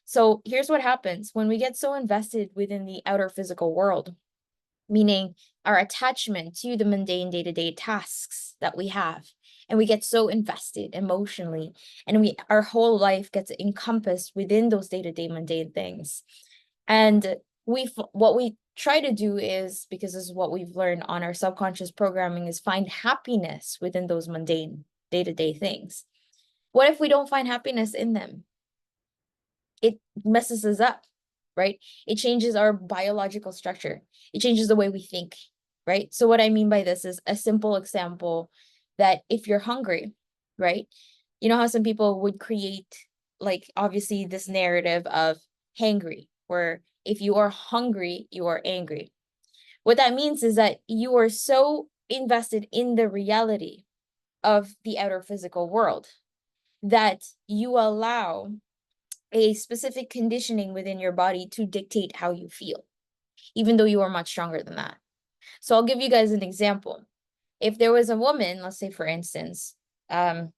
So here's what happens when we get so invested within the outer physical world, meaning our attachment to the mundane day-to-day tasks that we have. And we get so invested emotionally, and our whole life gets encompassed within those day-to-day mundane things. And what we try to do is, because this is what we've learned on our subconscious programming, is find happiness within those mundane day-to-day things. What if we don't find happiness in them? It messes us up, right? It changes our biological structure. It changes the way we think, right? So what I mean by this is a simple example that if you're hungry, right? You know how some people would create, like, obviously this narrative of hangry, where if you are hungry, you are angry. What that means is that you are so invested in the reality of the outer physical world that you allow a specific conditioning within your body to dictate how you feel, even though you are much stronger than that. So I'll give you guys an example. If there was a woman, let's say for instance, her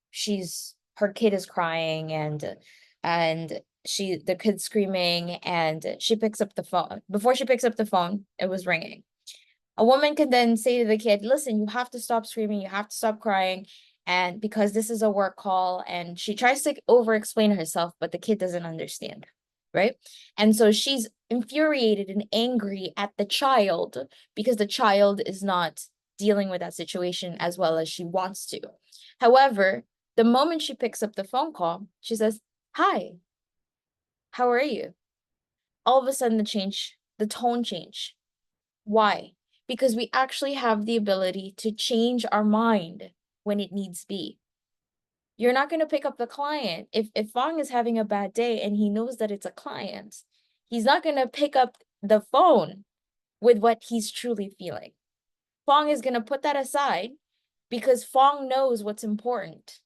kid is crying, and the kid's screaming, and she picks up the phone. Before she picks up the phone, it was ringing. A woman can then say to the kid, listen, you have to stop screaming, you have to stop crying, and because this is a work call. And she tries to over explain herself, but the kid doesn't understand, right? And so she's infuriated and angry at the child because the child is not dealing with that situation as well as she wants to. However, the moment she picks up the phone call, she says, hi, how are you? All of a sudden the tone change. Why? Because we actually have the ability to change our mind when it needs be. You're not going to pick up the client. If Fong is having a bad day and he knows that it's a client, he's not going to pick up the phone with what he's truly feeling. Fong is going to put that aside because Fong knows what's important,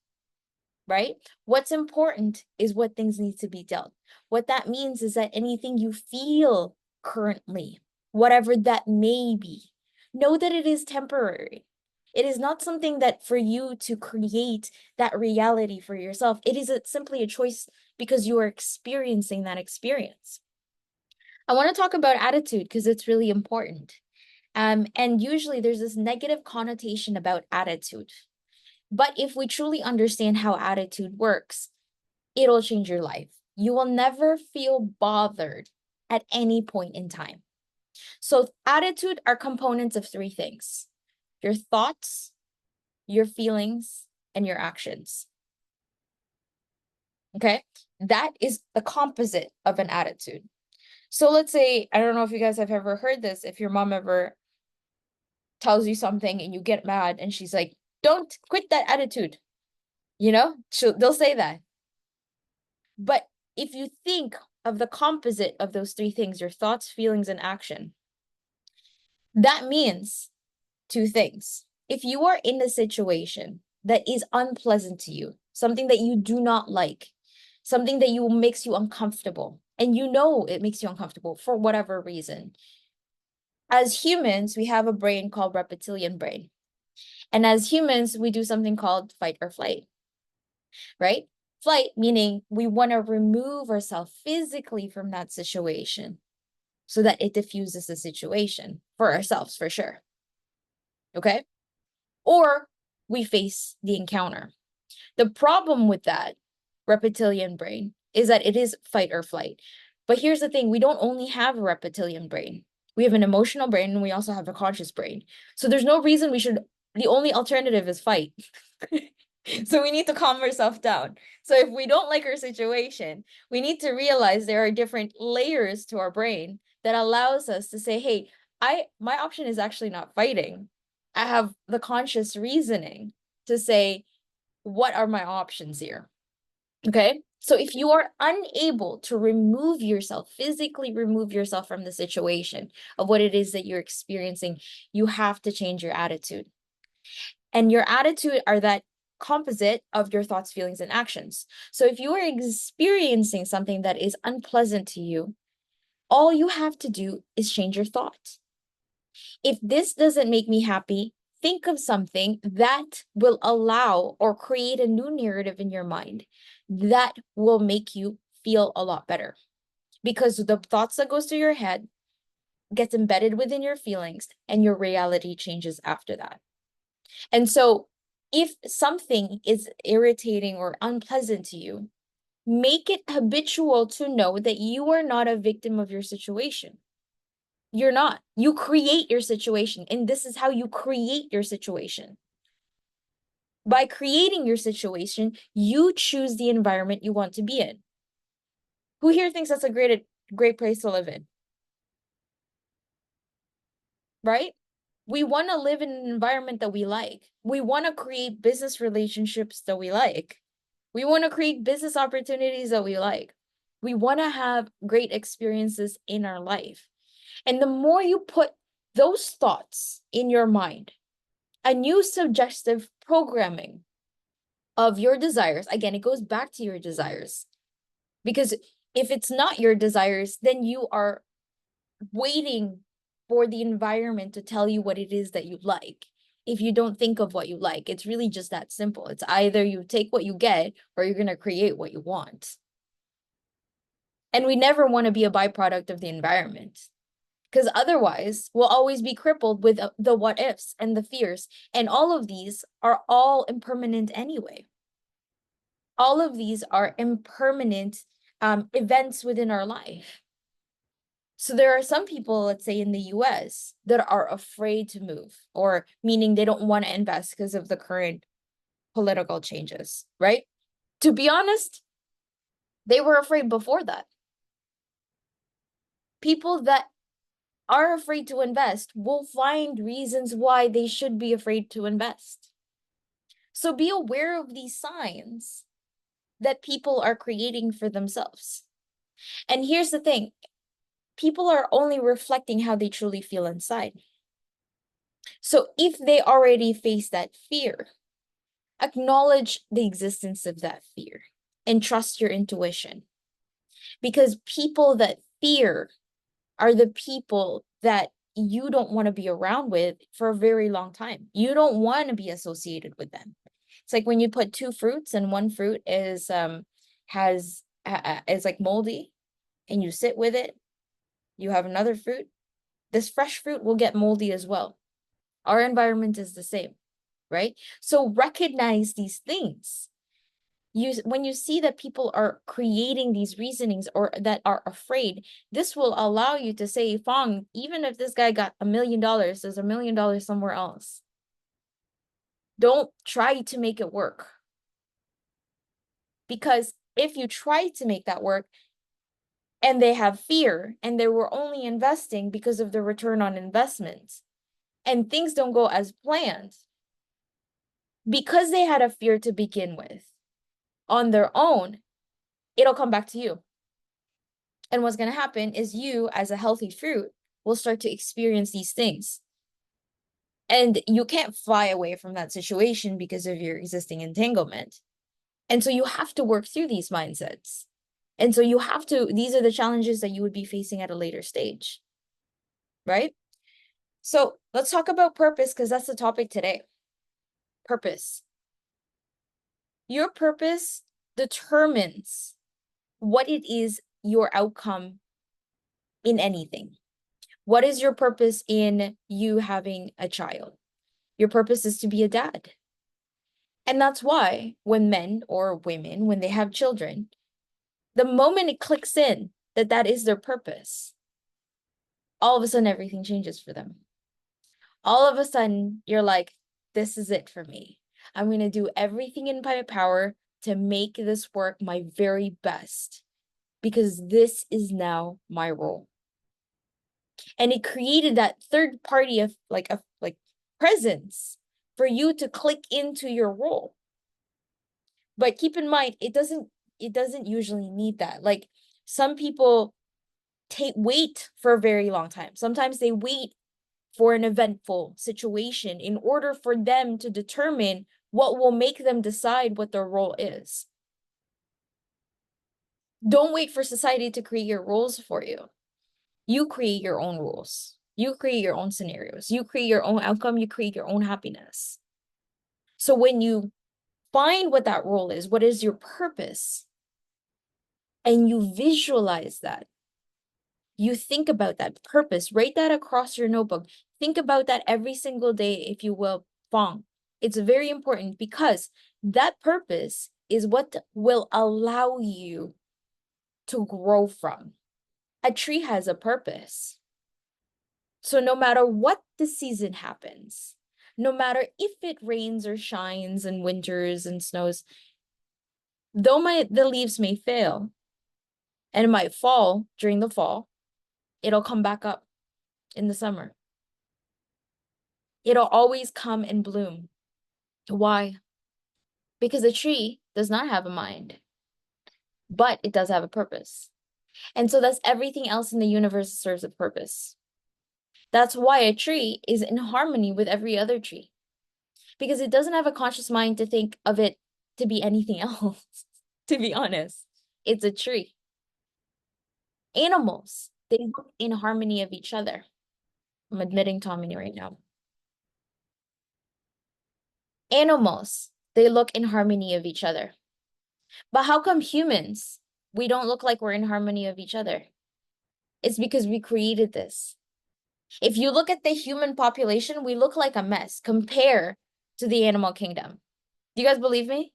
right? What's important is what things need to be dealt. What that means is that anything you feel currently, whatever that may be, know that it is temporary. It is not something that for you to create that reality for yourself. It is simply a choice because you are experiencing that experience. I want to talk about attitude because it's really important. And usually there's this negative connotation about attitude. But if we truly understand how attitude works, it'll change your life. You will never feel bothered at any point in time. So attitude are components of three things: your thoughts, your feelings, and your actions. Okay? That is the composite of an attitude. So let's say, I don't know if you guys have ever heard this, if your mom ever tells you something and you get mad and she's like, don't quit that attitude. They'll say that. But if you think of the composite of those three things, your thoughts, feelings, and action, that means two things. If you are in a situation that is unpleasant to you, something that you do not like, something that makes you uncomfortable, and you know it makes you uncomfortable for whatever reason, as humans, we have a brain called reptilian brain. And as humans, we do something called fight or flight, right? Flight, meaning we want to remove ourselves physically from that situation so that it diffuses the situation for ourselves, for sure. Okay? Or we face the encounter. The problem with that reptilian brain is that it is fight or flight. But here's the thing, we don't only have a reptilian brain. We have an emotional brain and we also have a conscious brain. So there's no reason the only alternative is fight. So we need to calm ourselves down. So if we don't like our situation, we need to realize there are different layers to our brain that allows us to say, hey, my option is actually not fighting. I have the conscious reasoning to say, what are my options here? Okay. So if you are unable to physically remove yourself from the situation of what it is that you're experiencing, you have to change your attitude. And your attitude are that composite of your thoughts, feelings, and actions. So if you are experiencing something that is unpleasant to you, all you have to do is change your thoughts. If this doesn't make me happy, think of something that will allow or create a new narrative in your mind that will make you feel a lot better. because the thoughts that goes through your head gets embedded within your feelings, and your reality changes after that. And so if something is irritating or unpleasant to you, make it habitual to know that you are not a victim of your situation. You're not. You create your situation, and this is how you create your situation. By creating your situation, you choose the environment you want to be in. Who here thinks that's a great place to live in? Right? We want to live in an environment that we like. We want to create business relationships that we like. We want to create business opportunities that we like. We want to have great experiences in our life. And the more you put those thoughts in your mind, a new suggestive programming of your desires, again, it goes back to your desires. Because if it's not your desires, then you are waiting for the environment to tell you what it is that you like. If you don't think of what you like, it's really just that simple. It's either you take what you get or you're going to create what you want. And we never want to be a byproduct of the environment, because otherwise we'll always be crippled with the what ifs and the fears. And all of these are all impermanent anyway. All of these are impermanent events within our life. So there are some people, let's say in the US, that are afraid to move, or meaning they don't want to invest because of the current political changes, right? To be honest, they were afraid before that. People that are afraid to invest will find reasons why they should be afraid to invest. So be aware of these signs that people are creating for themselves. And here's the thing. People are only reflecting how they truly feel inside. So if they already face that fear, acknowledge the existence of that fear and trust your intuition. Because people that fear are the people that you don't want to be around with for a very long time. You don't want to be associated with them. It's like when you put two fruits and one fruit is like moldy, and you sit with it, you have another fruit. This fresh fruit will get moldy as well. Our environment is the same, right? So recognize these things. When you see that people are creating these reasonings or that are afraid, this will allow you to say, Fong, even if this guy got $1 million, there's $1 million somewhere else. Don't try to make it work. Because if you try to make that work and they have fear and they were only investing because of the return on investment and things don't go as planned, because they had a fear to begin with, on their own, it'll come back to you. And what's going to happen is you, as a healthy fruit, will start to experience these things. And you can't fly away from that situation because of your existing entanglement. And so you have to work through these mindsets. And so these are the challenges that you would be facing at a later stage, right? So let's talk about purpose, because that's the topic today. Purpose. Your purpose determines what it is your outcome in anything. What is your purpose in you having a child? Your purpose is to be a dad. And that's why when men or women, when they have children, the moment it clicks in that that is their purpose, all of a sudden everything changes for them. All of a sudden you're like, this is it for me. I'm going to do everything in my power to make this work my very best, because this is now my role. And it created that third party of like presence for you to click into your role. But keep in mind, it doesn't usually need that. Like, some people wait for a very long time. Sometimes they wait for an eventful situation in order for them to determine what will make them decide what their role is. Don't wait for society to create your roles for you. You create your own rules. You create your own scenarios. You create your own outcome. You create your own happiness. So when you find what that role is, what is your purpose, and you visualize that, You think about that purpose, write that across your notebook. Think about that every single day, if you will, Fong. It's very important because that purpose is what will allow you to grow from. A tree has a purpose. So no matter what the season happens, no matter if it rains or shines and winters and snows, though the leaves may fail and it might fall during the fall, it'll come back up in the summer. It'll always come and bloom. Why? Because a tree does not have a mind, but it does have a purpose. And so that's everything else in the universe serves a purpose. That's why a tree is in harmony with every other tree, because it doesn't have a conscious mind to think of it to be anything else, to be honest. It's a tree. Animals, they look in harmony of each other. I'm admitting Tommy right now. Animals, they look in harmony of each other. But how come humans, we don't look like we're in harmony of each other? It's because we created this. If you look at the human population, we look like a mess compared to the animal kingdom. Do you guys believe me?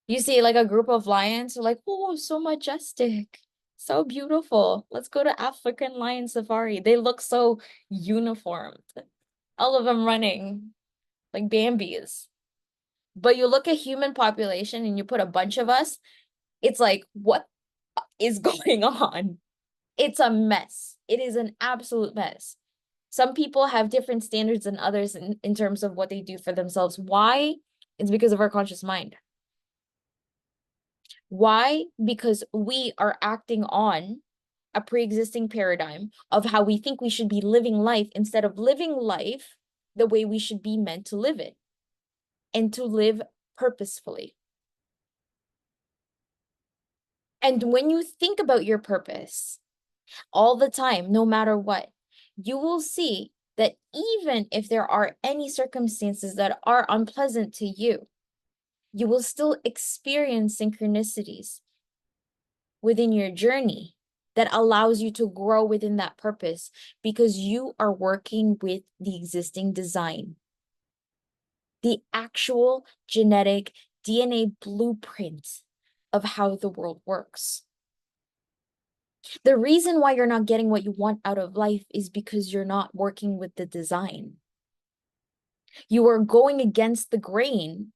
You see like a group of lions, are like, oh, so majestic, so beautiful. Let's go to African lion safari. They look so uniformed. All of them running like Bambies. But you look at human population and you put a bunch of us, it's like, what is going on? It's a mess. It is an absolute mess. Some people have different standards than others in terms of what they do for themselves. Why? It's because of our conscious mind. Why? Because we are acting on a pre-existing paradigm of how we think we should be living life instead of living life the way we should be meant to live it and to live purposefully. And when you think about your purpose all the time, no matter what, you will see that even if there are any circumstances that are unpleasant to you, you will still experience synchronicities within your journey that allows you to grow within that purpose because you are working with the existing design, the actual genetic DNA blueprint of how the world works. The reason why you're not getting what you want out of life is because you're not working with the design. You are going against the grain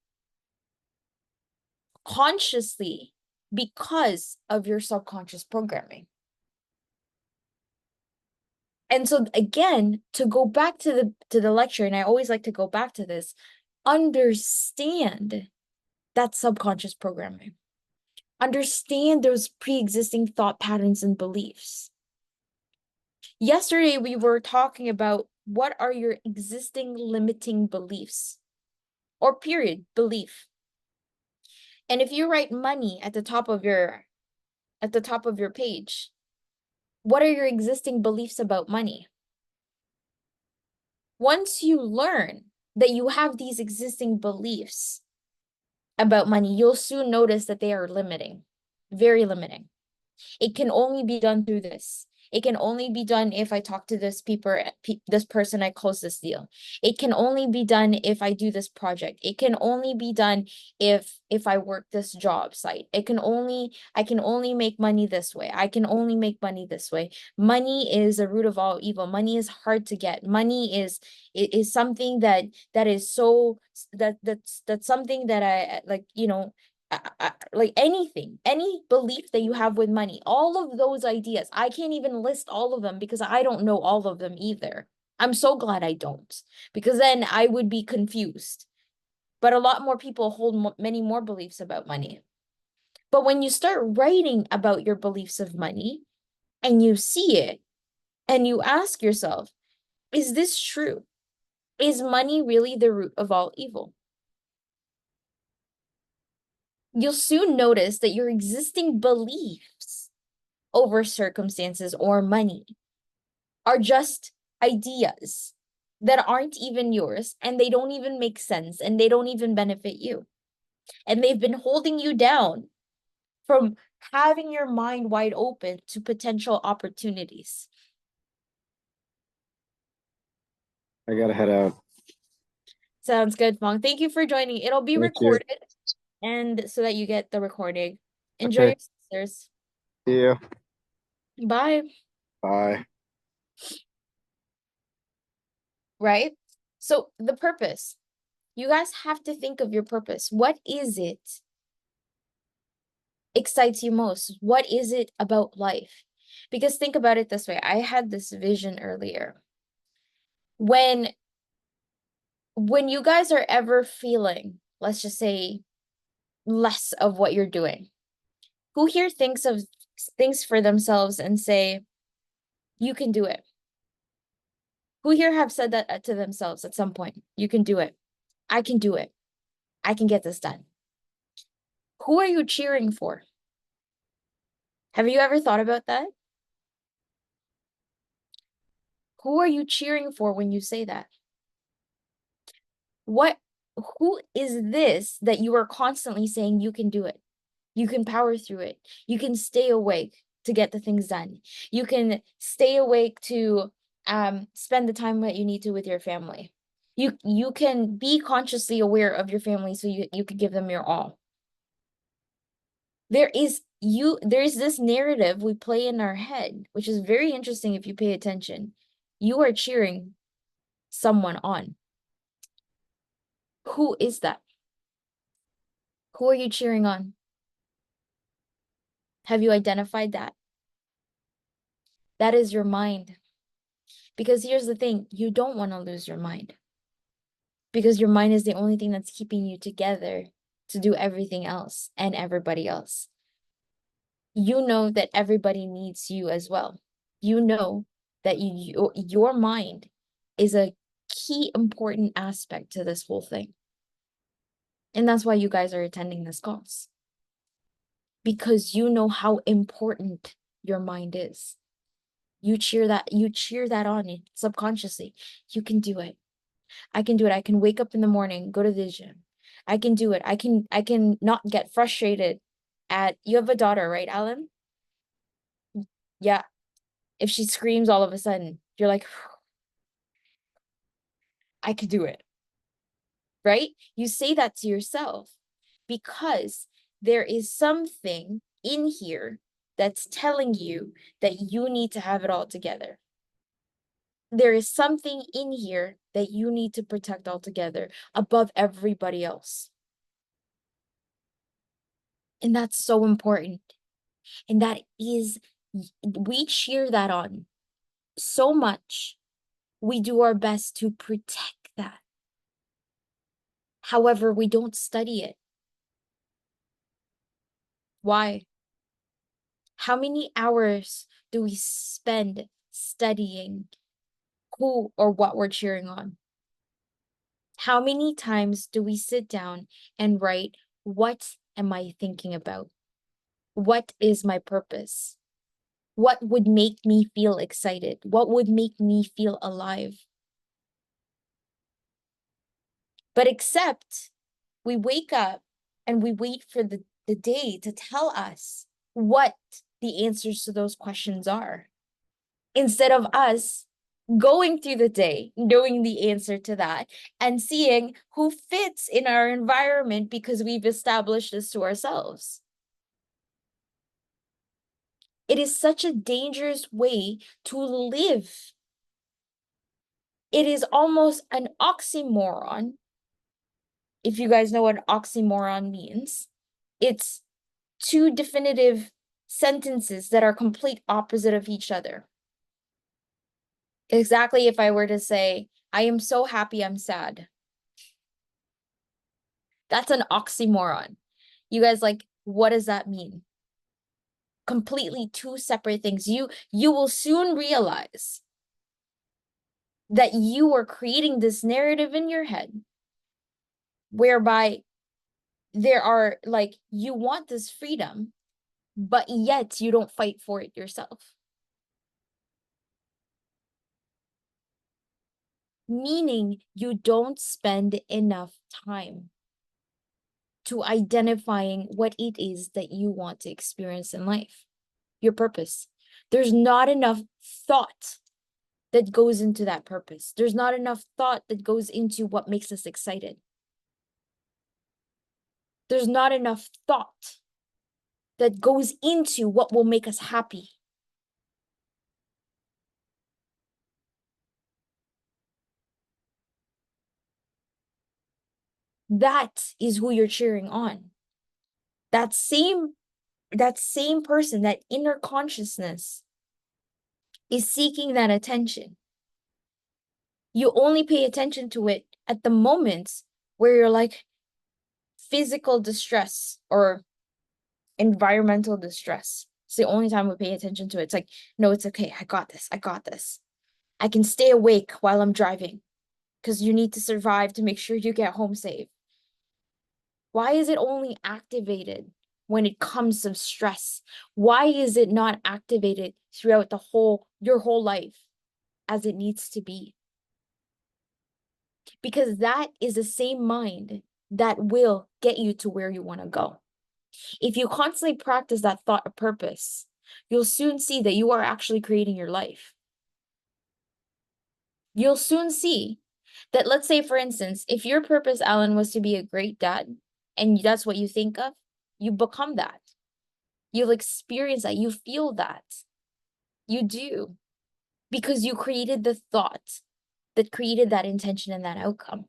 consciously because of your subconscious programming. And so again, to go back to the lecture, and I always like to go back to this, understand that subconscious programming. Understand those pre-existing thought patterns and beliefs. Yesterday, we were talking about what are your existing limiting beliefs or period belief. And if you write money at the top of your page, what are your existing beliefs about money? Once you learn that you have these existing beliefs about money, you'll soon notice that they are limiting, very limiting. It can only be done through this. It can only be done if I talk to this person, I close this deal. It can only be done if I do this project. It can only be done if I work this job site. I can only make money this way. I can only make money this way. Money is the root of all evil. Money is hard to get. Money is something that is so that's something that I like, like anything, any belief that you have with money, all of those ideas, I can't even list all of them because I don't know all of them either. I'm so glad I don't, because then I would be confused. But a lot more people hold many more beliefs about money. But when you start writing about your beliefs of money and you see it and you ask yourself, is this true? Is money really the root of all evil? You'll soon notice that your existing beliefs over circumstances or money are just ideas that aren't even yours, and they don't even make sense, and they don't even benefit you. And they've been holding you down from having your mind wide open to potential opportunities. I gotta head out. Sounds good, Mong. Thank you for joining. It'll be Thank you. recorded, and so that you get the recording. Enjoy Okay. your sisters. See you. Bye. Bye. Right? So the purpose. You guys have to think of your purpose. What is it excites you most? What is it about life? Because think about it this way. I had this vision earlier. When you guys are ever feeling, let's just say, less of what you're doing, who here thinks of things for themselves and say, you can do it? Who here have said that to themselves at some point? You can do it. I can do it. I can get this done. Who are you cheering for? Have you ever thought about that? Who are you cheering for when you say that? What, who is this that you are constantly saying you can do it? You can power through it. You can stay awake to get the things done. You can stay awake to spend the time that you need to with your family. You can be consciously aware of your family so you could give them your all. There is this narrative we play in our head, which is very interesting if you pay attention. You are cheering someone on. Who is that? Who are you cheering on? Have you identified that? That is your mind. Because here's the thing, you don't want to lose your mind. Because your mind is the only thing that's keeping you together to do everything else and everybody else. You know that everybody needs you as well. You know that your mind is a key important aspect to this whole thing. And that's why you guys are attending this course. Because you know how important your mind is. You cheer that on it subconsciously. You can do it. I can do it. I can wake up in the morning, go to the gym. I can do it. I can not get frustrated at, you have a daughter, right, Alan? Yeah. If she screams all of a sudden, you're like, I could do it, right? You say that to yourself because there is something in here that's telling you that you need to have it all together. There is something in here that you need to protect altogether above everybody else. And that's so important. And that is, we cheer that on so much. We do our best to protect that. However, we don't study it. Why? How many hours do we spend studying who or what we're cheering on? How many times do we sit down and write, what am I thinking about? What is my purpose? What would make me feel excited? What would make me feel alive? But except we wake up and we wait for the day to tell us what the answers to those questions are, instead of us going through the day, knowing the answer to that, and seeing who fits in our environment because we've established this to ourselves. It is such a dangerous way to live. It is almost an oxymoron. If you guys know what oxymoron means, it's two definitive sentences that are complete opposite of each other. Exactly, if I were to say, I am so happy I'm sad. That's an oxymoron. You guys, like, what does that mean? Completely two separate things. You will soon realize that you are creating this narrative in your head whereby there are, like, you want this freedom, but yet you don't fight for it yourself. Meaning you don't spend enough time. to identifying what it is that you want to experience in life, your purpose. There's not enough thought that goes into that purpose. There's not enough thought that goes into what makes us excited. There's not enough thought that goes into what will make us happy. That is who you're cheering on. That same person, that inner consciousness is seeking that attention. You only pay attention to it at the moments where you're like physical distress or environmental distress. It's the only time we pay attention to it. It's like, no, it's okay. I got this. I got this. I can stay awake while I'm driving because you need to survive to make sure you get home safe. Why is it only activated when it comes to stress? Why is it not activated throughout your whole life as it needs to be? Because that is the same mind that will get you to where you want to go. If you constantly practice that thought of purpose, you'll soon see that you are actually creating your life. You'll soon see that, let's say, for instance, if your purpose, Alan, was to be a great dad, and that's what you think of, you become that. You'll experience that. You feel that. You do. Because you created the thought that created that intention and that outcome.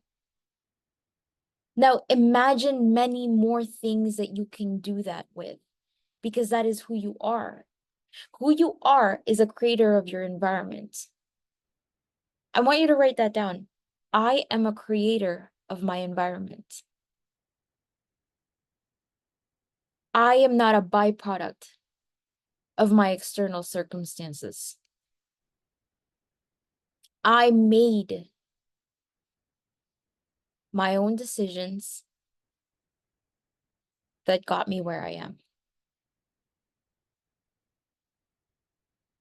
Now, imagine many more things that you can do that with, because that is who you are. Who you are is a creator of your environment. I want you to write that down. I am a creator of my environment. I am not a byproduct of my external circumstances. I made my own decisions that got me where I am.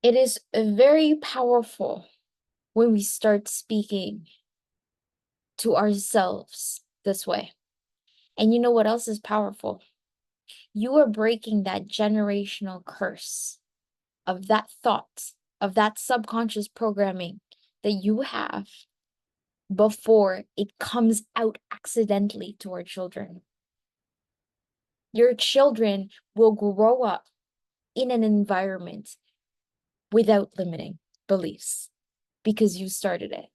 It is very powerful when we start speaking to ourselves this way. And you know what else is powerful? You are breaking that generational curse of that thought, of that subconscious programming that you have before it comes out accidentally to our children. Your children will grow up in an environment without limiting beliefs because you started it.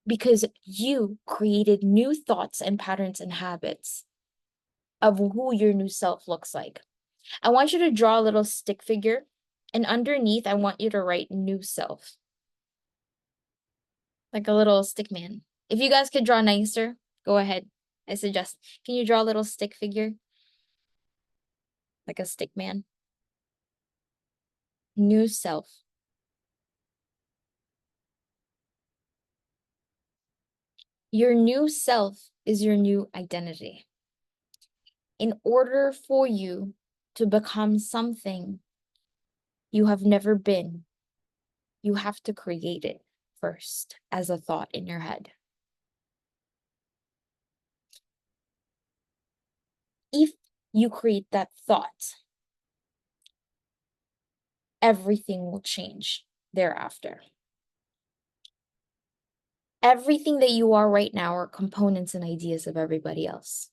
Because you created new thoughts and patterns and habits of who your new self looks like. I want you to draw a little stick figure, and underneath, I want you to write new self, like a little stick man. If you guys could draw nicer, go ahead. I suggest. Can you draw a little stick figure? Like a stick man? New self. Your new self is your new identity. In order for you to become something you have never been, you have to create it first as a thought in your head. If you create that thought, everything will change thereafter. Everything that you are right now are components and ideas of everybody else.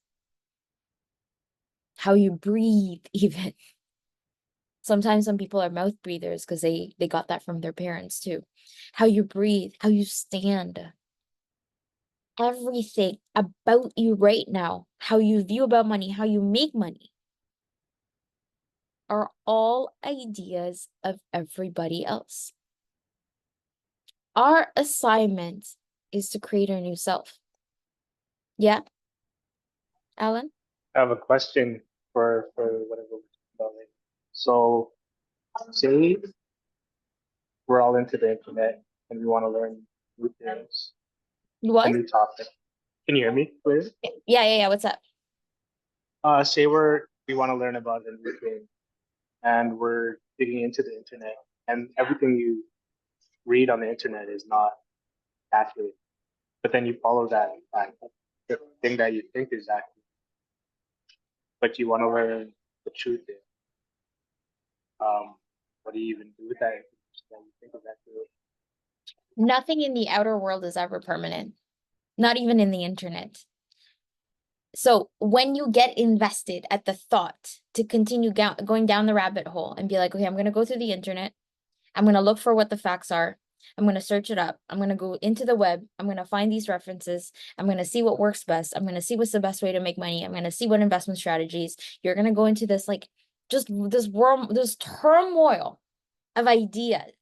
How you breathe, even. Sometimes some people are mouth breathers because they got that from their parents too. How you breathe, how you stand. Everything about you right now, how you view about money, how you make money, are all ideas of everybody else. Our assignment is to create our new self. Yeah, Alan? I have a question for whatever we're talking about. Like, so say we're all into the internet and we want to learn new things, a What? new topic. Can you hear me, please? Yeah. What's up? Say we want to learn about a new thing and we're digging into the internet and everything you read on the internet is not accurate. But then you follow that the thing that you think is accurate, but you want to learn the truth is. What do you even do with that information that you think is accurate? Nothing in the outer world is ever permanent, not even in the internet. So when you get invested at the thought to continue going down the rabbit hole and be like, okay, I'm going to go through the internet. I'm going to look for what the facts are. I'm going to search it up. I'm going to go into the web. I'm going to find these references. I'm going to see what works best. I'm going to see what's the best way to make money. I'm going to see what investment strategies. You're going to go into this, like, just this world, this turmoil of ideas.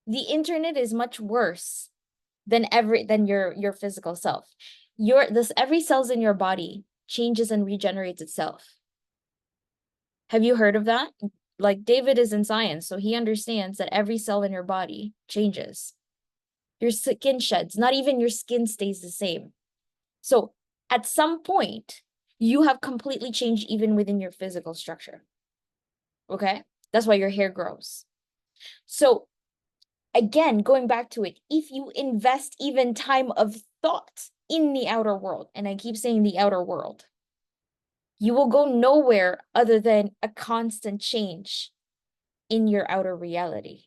The internet is much worse than your physical self. Every cells in your body changes and regenerates itself. Have you heard of that? Like, David is in science, so he understands that every cell in your body changes. Your skin sheds, not even your skin stays the same. So at some point, you have completely changed even within your physical structure. Okay? That's why your hair grows. So again, going back to it, if you invest even time of thought in the outer world, and I keep saying the outer world, you will go nowhere other than a constant change in your outer reality.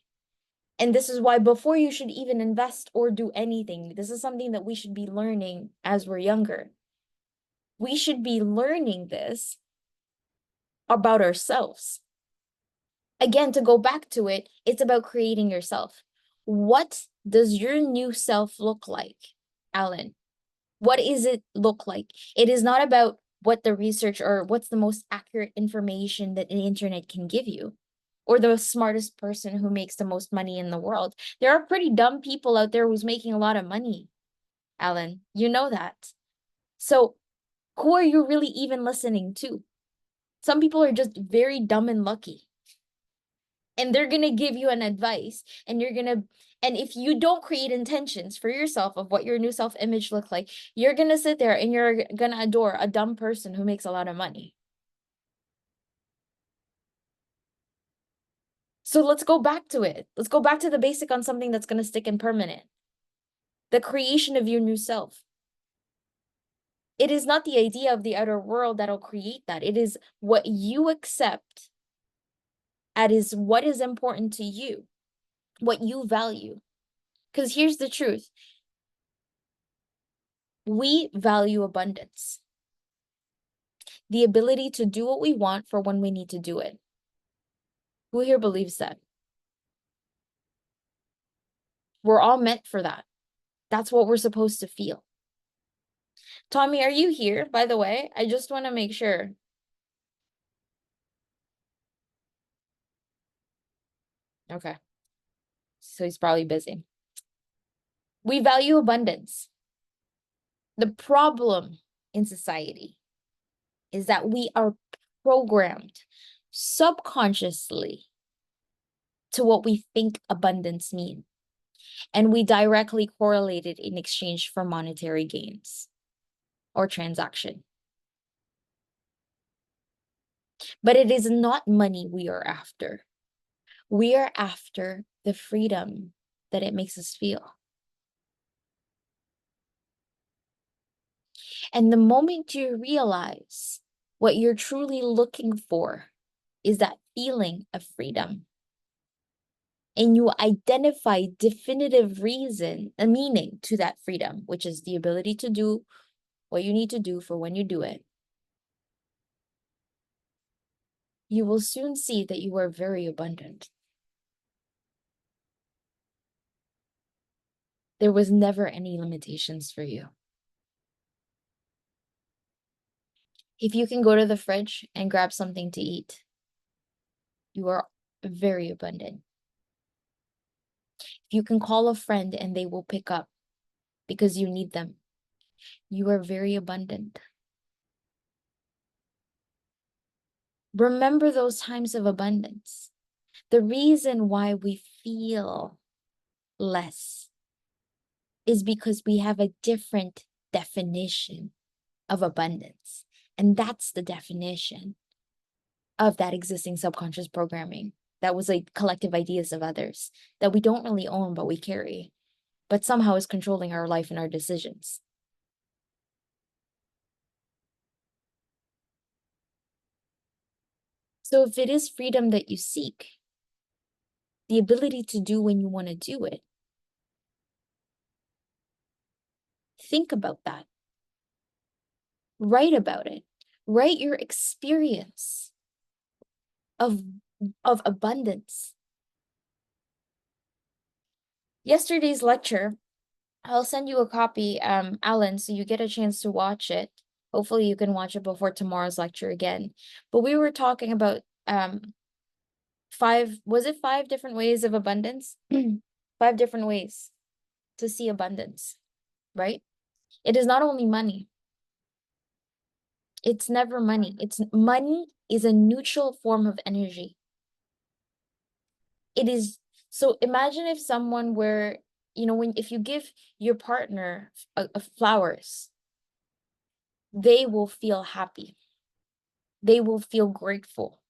And this is why before you should even invest or do anything, this is something that we should be learning as we're younger. We should be learning this about ourselves. Again, to go back to it, it's about creating yourself. What does your new self look like, Alan? What is it look like? It is not about what the research or what's the most accurate information that the internet can give you, or the smartest person who makes the most money in the world. There are pretty dumb people out there who's making a lot of money, Alan. You know that. So who are you really even listening to? Some people are just very dumb and lucky. And they're going to give you an advice, and if you don't create intentions for yourself of what your new self-image look like, you're going to sit there and you're going to adore a dumb person who makes a lot of money. So let's go back to it. Let's go back to the basic on something that's going to stick and permanent. The creation of your new self. It is not the idea of the outer world that'll create that. It is what you accept as what is important to you, what you value. Because here's the truth. We value abundance. The ability to do what we want for when we need to do it. Who here believes that? We're all meant for that. That's what we're supposed to feel. Tommy, are you here, by the way? I just want to make sure. Okay. So he's probably busy. We value abundance. The problem in society is that we are programmed subconsciously to what we think abundance means. And we directly correlate it in exchange for monetary gains or transaction. But it is not money we are after. We are after the freedom that it makes us feel. And the moment you realize what you're truly looking for is that feeling of freedom, and you identify definitive reason, a meaning to that freedom, which is the ability to do what you need to do for when you do it, you will soon see that you are very abundant. There was never any limitations for you. If you can go to the fridge and grab something to eat, you are very abundant. If you can call a friend and they will pick up because you need them, you are very abundant. Remember those times of abundance. The reason why we feel less is because we have a different definition of abundance. And that's the definition of that existing subconscious programming. That was like collective ideas of others that we don't really own, but we carry, but somehow is controlling our life and our decisions. So if it is freedom that you seek, the ability to do when you want to do it, think about that. Write about it. Write your experience of abundance. Yesterday's lecture, I'll send you a copy, Alan, so you get a chance to watch it. Hopefully you can watch it before tomorrow's lecture again. But we were talking about five different ways of abundance? 5 different ways to see abundance, right? It is not only money. It's never money. Money is a neutral form of energy. It is, so imagine if someone were, if you give your partner flowers, they will feel happy. They will feel grateful.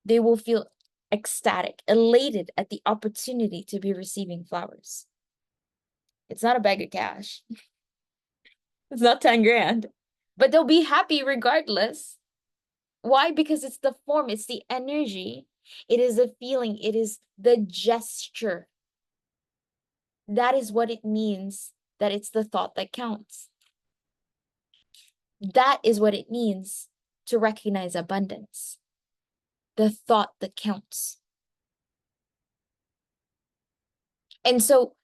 They will feel ecstatic, elated at the opportunity to be receiving flowers. It's not a bag of cash. It's not 10 grand, but they'll be happy regardless. Why? Because it's the form, it's the energy, it is the feeling, it is the gesture. That is what it means, that it's the thought that counts. That is what it means to recognize abundance. The thought that counts. And so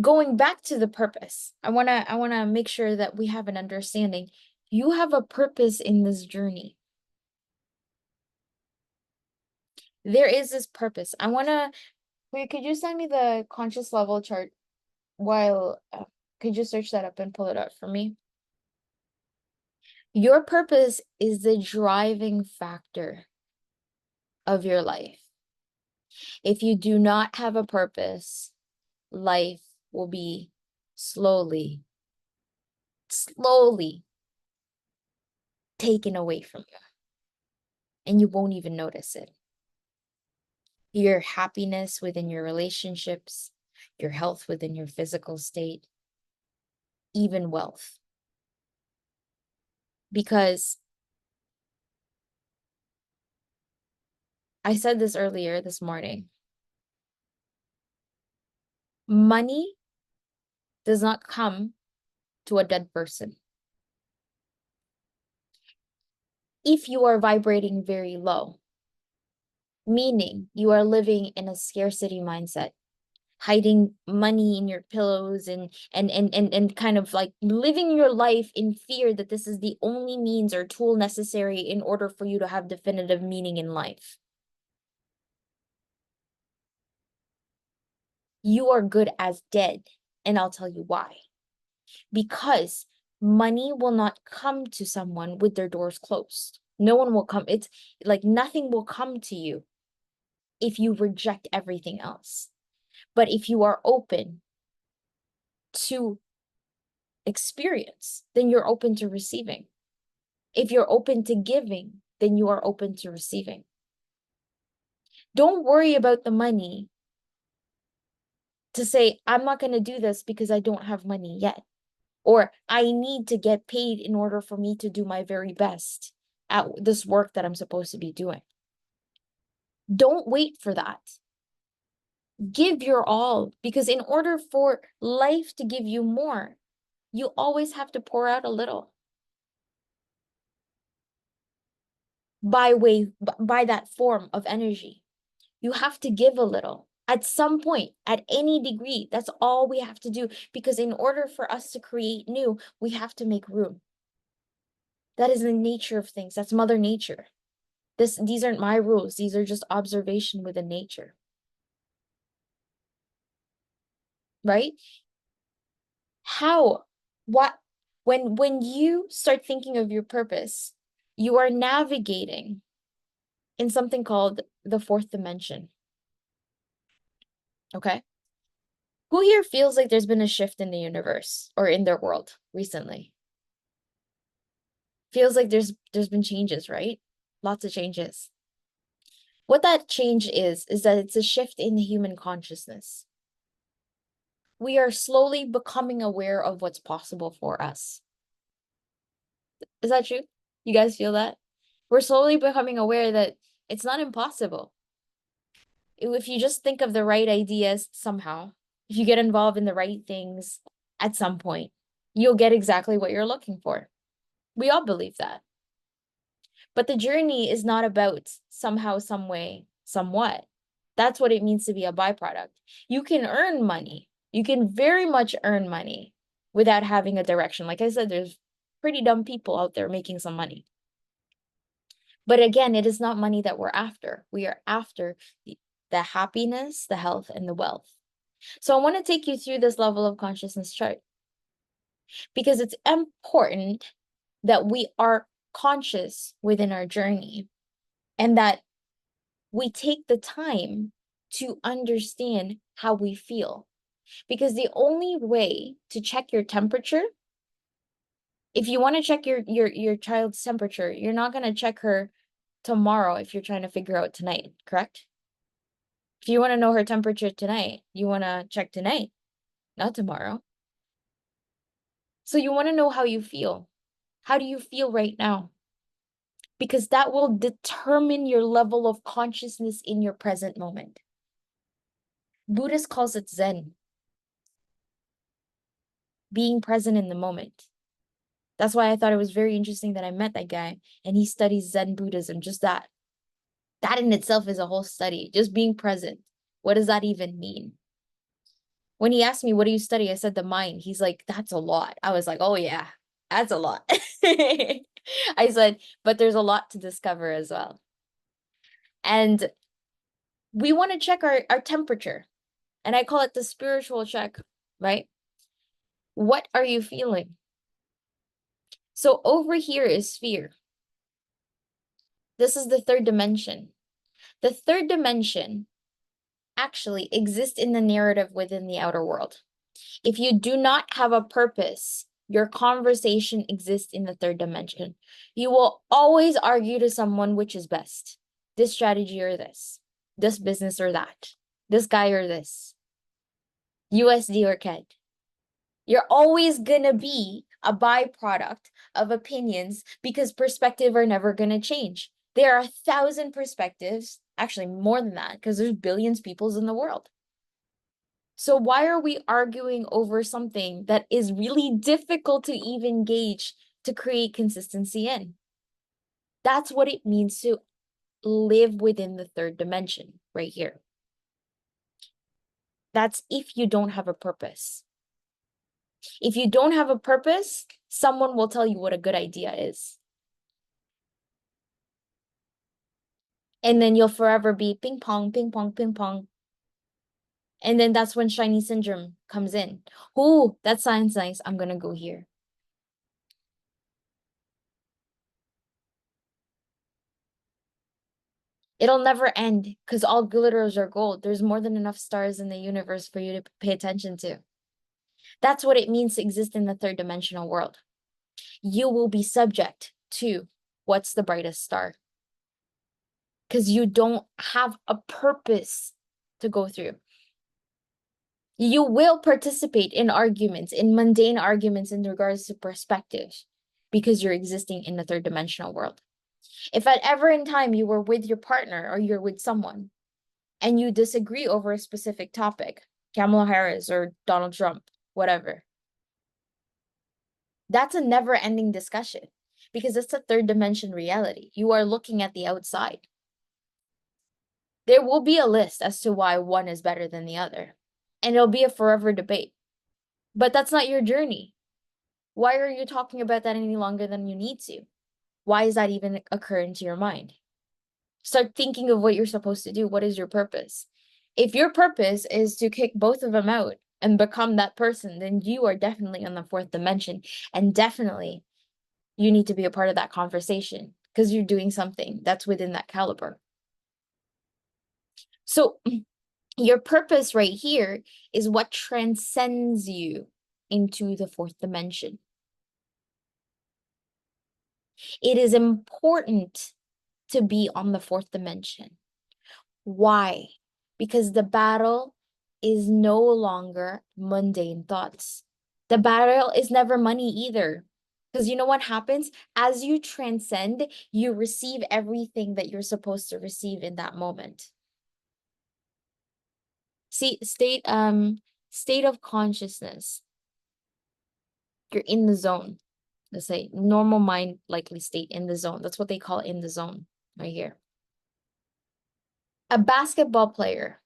going back to the purpose, I want to make sure that we have an understanding. You have a purpose in this journey. There is this purpose. Wait, could you send me the conscious level chart while, could you search that up and pull it up for me? Your purpose is the driving factor of your life. If you do not have a purpose, life will be slowly taken away from you, and you won't even notice it. Your happiness within your relationships, your health within your physical state, even wealth. Because I said this earlier this morning, money does not come to a dead person. If you are vibrating very low, meaning you are living in a scarcity mindset, hiding money in your pillows and kind of like living your life in fear that this is the only means or tool necessary in order for you to have definitive meaning in life. You are good as dead, and I'll tell you why. Because money will not come to someone with their doors closed. No one will come. It's like nothing will come to you if you reject everything else. But if you are open to experience, then you're open to receiving. If you're open to giving, then you are open to receiving. Don't worry about the money to say, I'm not going to do this because I don't have money yet. Or I need to get paid in order for me to do my very best at this work that I'm supposed to be doing. Don't wait for that. Give your all, because in order for life to give you more, you always have to pour out a little. By that form of energy. You have to give a little. At some point, at any degree, that's all we have to do. Because in order for us to create new, we have to make room. That is the nature of things. That's Mother Nature. These aren't my rules. These are just observation within nature. Right? How? What? When you start thinking of your purpose, you are navigating in something called the fourth dimension. Okay? Who here feels like there's been a shift in the universe or in their world recently? Feels like there's been changes, right? Lots of changes. What that change is that it's a shift in the human consciousness. We are slowly becoming aware of what's possible for us. Is that true? You guys feel that? We're slowly becoming aware that It's not impossible. If you just think of the right ideas somehow, if you get involved in the right things at some point, you'll get exactly what you're looking for. We all believe that. But the journey is not about somehow, some way, somewhat. That's what it means to be a byproduct. You can earn money. You can very much earn money without having a direction. Like I said, there's pretty dumb people out there making some money. But again, it is not money that we're after. We are after the happiness, the health, and the wealth. So I want to take you through this level of consciousness chart because it's important that we are conscious within our journey and that we take the time to understand how we feel. Because the only way to check your temperature, if you want to check your child's temperature, you're not going to check her tomorrow if you're trying to figure out tonight, correct? If you want to know her temperature tonight, you want to check tonight, not tomorrow. So you want to know how you feel. How do you feel right now? Because that will determine your level of consciousness in your present moment. Buddhist calls it Zen, being present in the moment. That's why I thought it was very interesting that I met that guy and he studies Zen Buddhism, just that. That in itself is a whole study, just being present. What does that even mean? When he asked me, what do you study? I said the mind. He's like, that's a lot. I was like, oh yeah, that's a lot. I said, but there's a lot to discover as well. And we want to check our temperature. And I call it the spiritual check, right? What are you feeling? So over here is fear. This is the third dimension. The third dimension actually exists in the narrative within the outer world. If you do not have a purpose, your conversation exists in the third dimension. You will always argue to someone which is best. This strategy or this business or that, this guy or this, USD or CAD. You're always gonna be a byproduct of opinions because perspective are never gonna change. There are 1,000 perspectives, actually more than that, because there's billions of peoples in the world. So why are we arguing over something that is really difficult to even gauge to create consistency in? That's what it means to live within the third dimension right here. That's if you don't have a purpose. If you don't have a purpose, someone will tell you what a good idea is. And then you'll forever be ping pong, ping pong, ping pong. And then that's when shiny syndrome comes in. Oh, that sounds nice. I'm going to go here. It'll never end because all glitters are gold. There's more than enough stars in the universe for you to pay attention to. That's what it means to exist in the third dimensional world. You will be subject to what's the brightest star because you don't have a purpose to go through. You will participate in arguments, in mundane arguments in regards to perspective because you're existing in the third dimensional world. If at ever in time you were with your partner or you're with someone and you disagree over a specific topic, Kamala Harris or Donald Trump, whatever, that's a never-ending discussion because it's a third dimension reality. You are looking at the outside. There will be a list as to why one is better than the other, and it'll be a forever debate. But that's not your journey. Why are you talking about that any longer than you need to? Why is that even occur into your mind? Start thinking of what you're supposed to do. What is your purpose? If your purpose is to kick both of them out and become that person, then you are definitely on the fourth dimension. And definitely you need to be a part of that conversation because you're doing something that's within that caliber. So your purpose right here is what transcends you into the fourth dimension. It is important to be on the fourth dimension. Why? Because the battle is no longer mundane thoughts. The battle is never money either. Because you know what happens? As you transcend, you receive everything that you're supposed to receive in that moment. See, state of consciousness. You're in the zone. Let's say normal mind likely state in the zone. That's what they call in the zone right here. A basketball player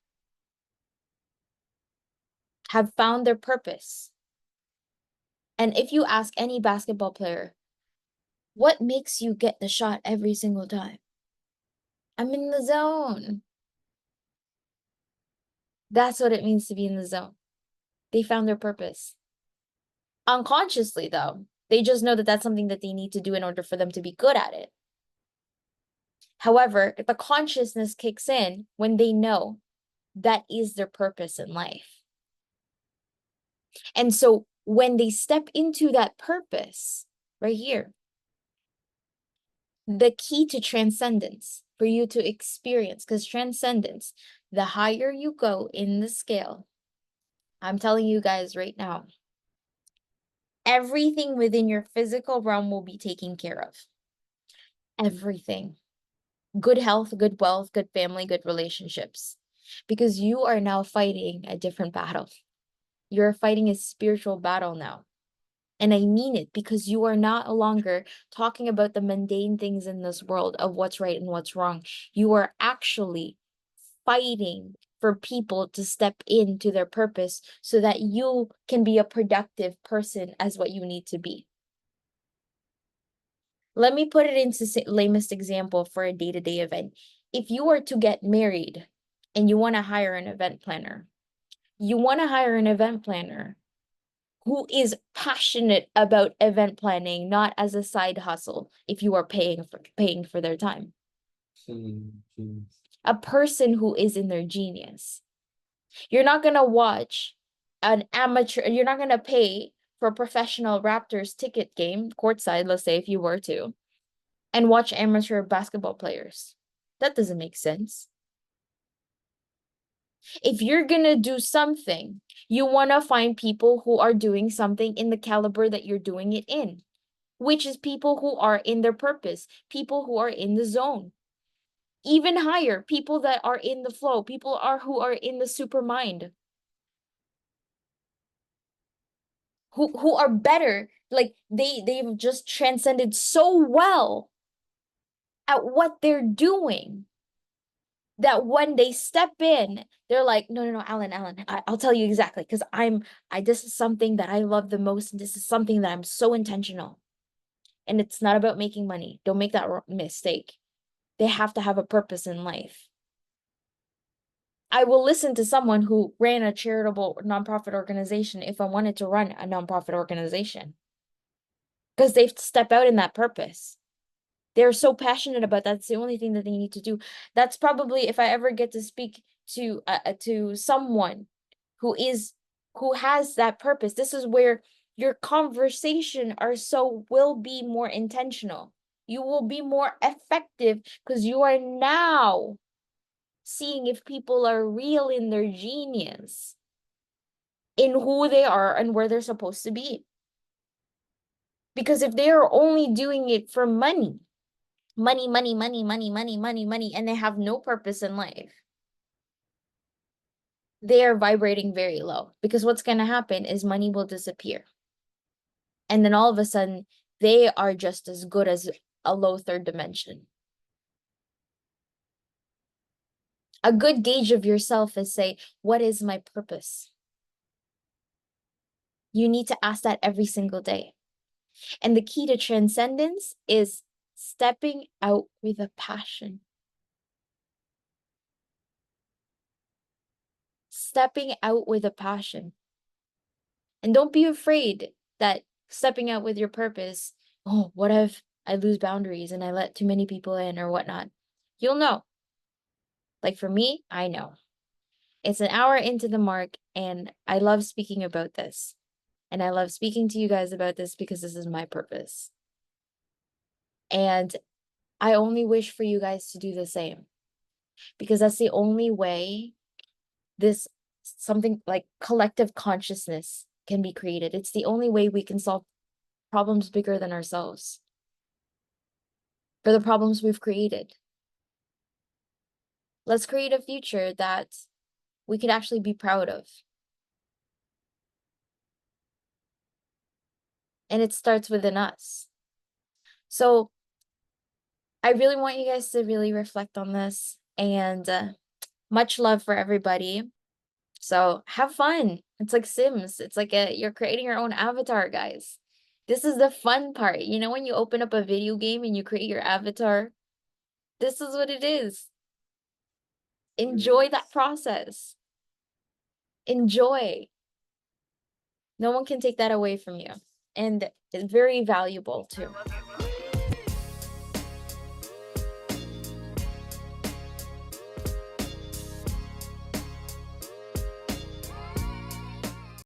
have found their purpose. And if you ask any basketball player, what makes you get the shot every single time? I'm in the zone. That's what it means to be in the zone. They found their purpose. Unconsciously, though, they just know that that's something that they need to do in order for them to be good at it. However, the consciousness kicks in when they know that is their purpose in life. And so when they step into that purpose right here, the key to transcendence for you to experience, because transcendence, the higher you go in the scale, I'm telling you guys right now, everything within your physical realm will be taken care of. Everything. Good health, good wealth, good family, good relationships. Because you are now fighting a different battle. You're fighting a spiritual battle now. And I mean it, because you are not longer talking about the mundane things in this world of what's right and what's wrong. You are actually fighting for people to step into their purpose so that you can be a productive person as what you need to be. Let me put it into lamest example for a day-to-day event. If you were to get married and you want to hire an event planner, you want to hire an event planner who is passionate about event planning, not as a side hustle if you are paying for their time. A person who is in their genius. You're not going to watch an amateur, you're not going to pay for a professional Raptors ticket game, courtside, let's say, if you were to, and watch amateur basketball players. That doesn't make sense. If you're going to do something, you want to find people who are doing something in the caliber that you're doing it in, which is people who are in their purpose, people who are in the zone. Even higher, people that are in the flow, who are in the super mind. Who are better, like they've just transcended so well at what they're doing that when they step in, they're like, no, Alan, I'll tell you exactly, because this is something that I love the most, and this is something that I'm so intentional. And it's not about making money. Don't make that mistake. They have to have a purpose in life. I will listen to someone who ran a charitable nonprofit organization if I wanted to run a nonprofit organization, because they've stepped out in that purpose. They're so passionate about that. It's the only thing that they need to do. That's probably, if I ever get to speak to someone who has that purpose, this is where your conversation will be more intentional. You will be more effective because you are now seeing if people are real in their genius, in who they are and where they're supposed to be. Because if they are only doing it for money, and they have no purpose in life, they are vibrating very low, because what's going to happen is money will disappear. And then all of a sudden, they are just as good as a low third dimension. A good gauge of yourself is say, what is my purpose? You need to ask that every single day. And the key to transcendence is stepping out with a passion. Stepping out with a passion. And don't be afraid that stepping out with your purpose, oh, what if I lose boundaries and I let too many people in or whatnot? You'll know. Like for me, I know. It's an hour into the mark, and I love speaking about this. And I love speaking to you guys about this because this is my purpose. And I only wish for you guys to do the same, because that's the only way this something like collective consciousness can be created. It's the only way we can solve problems bigger than ourselves, for the problems we've created. Let's create a future that we could actually be proud of. And it starts within us. So I really want you guys to really reflect on this, and much love for everybody. So have fun. It's like Sims. It's like you're creating your own avatar, guys. This is the fun part. You know, when you open up a video game and you create your avatar, this is what it is. Enjoy that process. Enjoy. No one can take that away from you. And it's very valuable too.